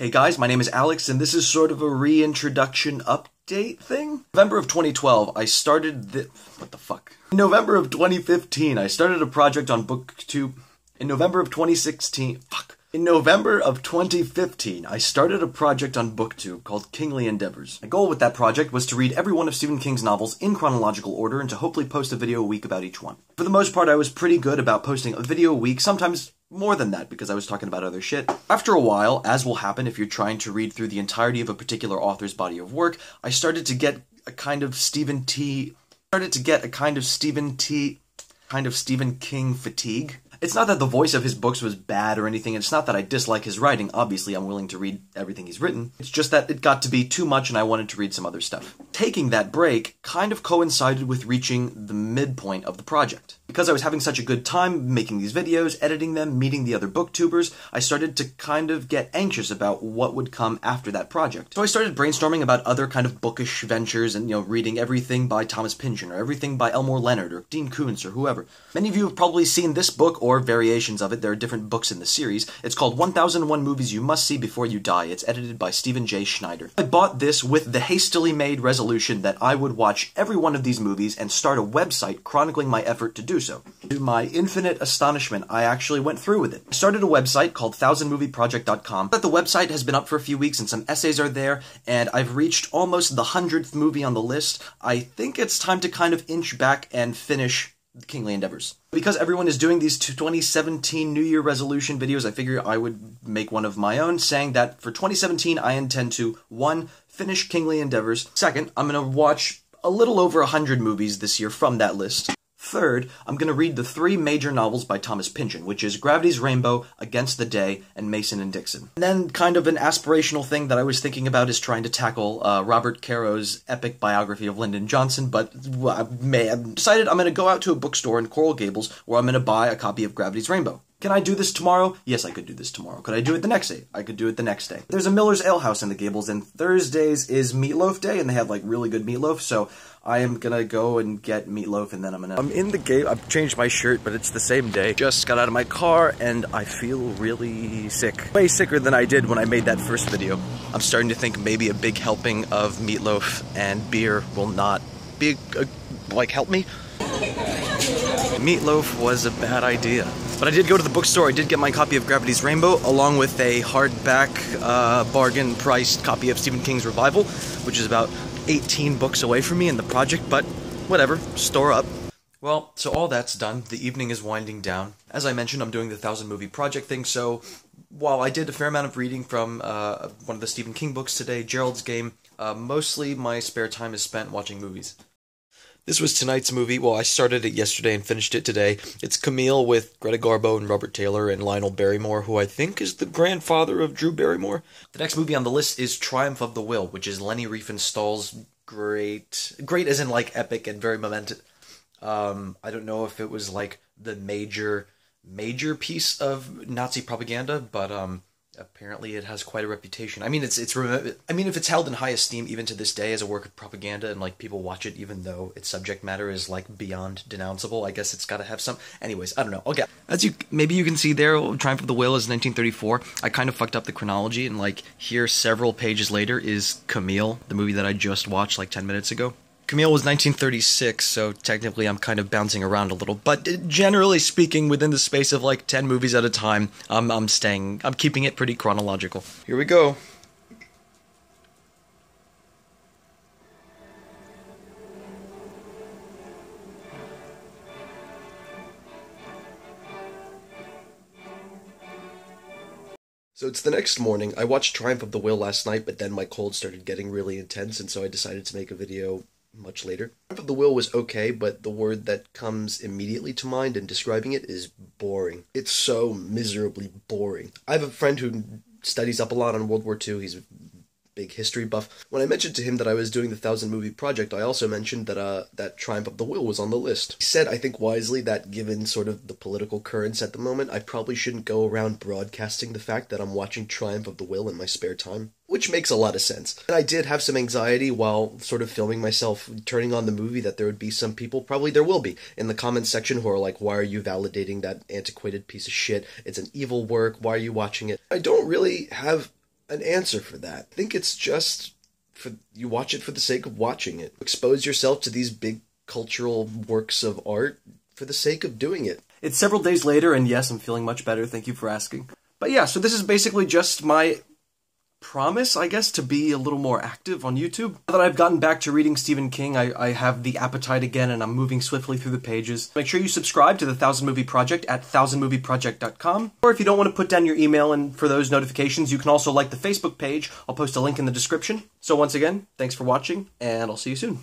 Hey guys, my name is Alex, and this is sort of a reintroduction update thing. November of 2012, I started what the fuck? In November of 2015, I started a project on BookTube. In November of 2016, In November of 2015, I started a project on BookTube called Kingly Endeavors. My goal with that project was to read every one of Stephen King's novels in chronological order and to hopefully post a video a week about each one. For the most part, I was pretty good about posting a video a week, sometimes more than that because I was talking about other shit. After a while, as will happen if you're trying to read through the entirety of a particular author's body of work, I started to get a kind of Stephen King fatigue. It's not that the voice of his books was bad or anything, it's not that I dislike his writing, obviously I'm willing to read everything he's written, it's just that it got to be too much and I wanted to read some other stuff. Taking that break kind of coincided with reaching the midpoint of the project. Because I was having such a good time making these videos, editing them, meeting the other booktubers, I started to kind of get anxious about what would come after that project. So I started brainstorming about other kind of bookish ventures and, reading everything by Thomas Pynchon or everything by Elmore Leonard or Dean Koontz or whoever. Many of you have probably seen this book or variations of it. There are different books in the series. It's called 1001 Movies You Must See Before You Die. It's edited by Stephen J. Schneider. I bought this with the hastily made resolution that I would watch every one of these movies and start a website chronicling my effort to do so. To my infinite astonishment, I actually went through with it. I started a website called 1000movieproject.com. But the website has been up for a few weeks and some essays are there, and I've reached almost the 100th movie on the list. I think it's time to kind of inch back and finish the Kingly Endeavors. Because everyone is doing these 2017 New Year resolution videos, I figured I would make one of my own, saying that for 2017 I intend to, 1, finish Kingly Endeavors. 2nd, I'm going to watch a little over 100 movies this year from that list. 3rd, I'm going to read the 3 major novels by Thomas Pynchon, which is Gravity's Rainbow, Against the Day, and Mason and Dixon. And then kind of an aspirational thing that I was thinking about is trying to tackle Robert Caro's epic biography of Lyndon Johnson, but I've decided I'm going to go out to a bookstore in Coral Gables where I'm going to buy a copy of Gravity's Rainbow. Can I do this tomorrow? Yes, I could do this tomorrow. Could I do it the next day? I could do it the next day. There's a Miller's Ale House in the Gables, and Thursdays is Meatloaf Day, and they have, really good meatloaf, so I am gonna go and get meatloaf, and then I'm in the game. I've changed my shirt, but it's the same day. Just got out of my car, and I feel really sick. Way sicker than I did when I made that first video. I'm starting to think maybe a big helping of meatloaf and beer will not be, help me? Meatloaf was a bad idea. But I did go to the bookstore, I did get my copy of Gravity's Rainbow, along with a hardback, bargain-priced copy of Stephen King's Revival, which is about 18 books away from me in the project, but whatever, store up. Well, so all that's done, the evening is winding down. As I mentioned, I'm doing the 1000 movie project thing, so while I did a fair amount of reading from one of the Stephen King books today, Gerald's Game, mostly my spare time is spent watching movies. This was tonight's movie. Well, I started it yesterday and finished it today. It's Camille with Greta Garbo and Robert Taylor and Lionel Barrymore, who I think is the grandfather of Drew Barrymore. The next movie on the list is Triumph of the Will, which is Leni Riefenstahl's great as in epic and very momentous. I don't know if it was the major piece of Nazi propaganda, but apparently it has quite a reputation. I mean, if it's held in high esteem even to this day as a work of propaganda and people watch it even though its subject matter is beyond denounceable, I guess it's got to have some. Anyways, I don't know. Okay. Maybe you can see there, Triumph of the Will is 1934. I kind of fucked up the chronology and here several pages later is Camille, the movie that I just watched 10 minutes ago. Camille was 1936, so technically I'm kind of bouncing around a little, but generally speaking, within the space of 10 movies at a time, I'm keeping it pretty chronological. Here we go. So it's the next morning. I watched Triumph of the Will last night, but then my cold started getting really intense, and so I decided to make a video much later. Triumph of the Will was okay, but the word that comes immediately to mind in describing it is boring. It's so miserably boring. I have a friend who studies up a lot on World War II. He's a big history buff. When I mentioned to him that I was doing the 1000 movie project, I also mentioned that Triumph of the Will was on the list. He said, I think wisely, that given sort of the political currents at the moment, I probably shouldn't go around broadcasting the fact that I'm watching Triumph of the Will in my spare time. Which makes a lot of sense. And I did have some anxiety while sort of filming myself turning on the movie that there would be some people, probably there will be, in the comments section who are like, why are you validating that antiquated piece of shit? It's an evil work, why are you watching it? I don't really have an answer for that. I think it's just you watch it for the sake of watching it. Expose yourself to these big cultural works of art for the sake of doing it. It's several days later, and yes, I'm feeling much better. Thank you for asking. But yeah, so this is basically just my promise, I guess, to be a little more active on YouTube. Now that I've gotten back to reading Stephen King, I have the appetite again, and I'm moving swiftly through the pages. Make sure you subscribe to the 1000 Movie Project at 1000movieproject.com. Or if you don't want to put down your email and for those notifications, you can also like the Facebook page. I'll post a link in the description. So once again, thanks for watching, and I'll see you soon.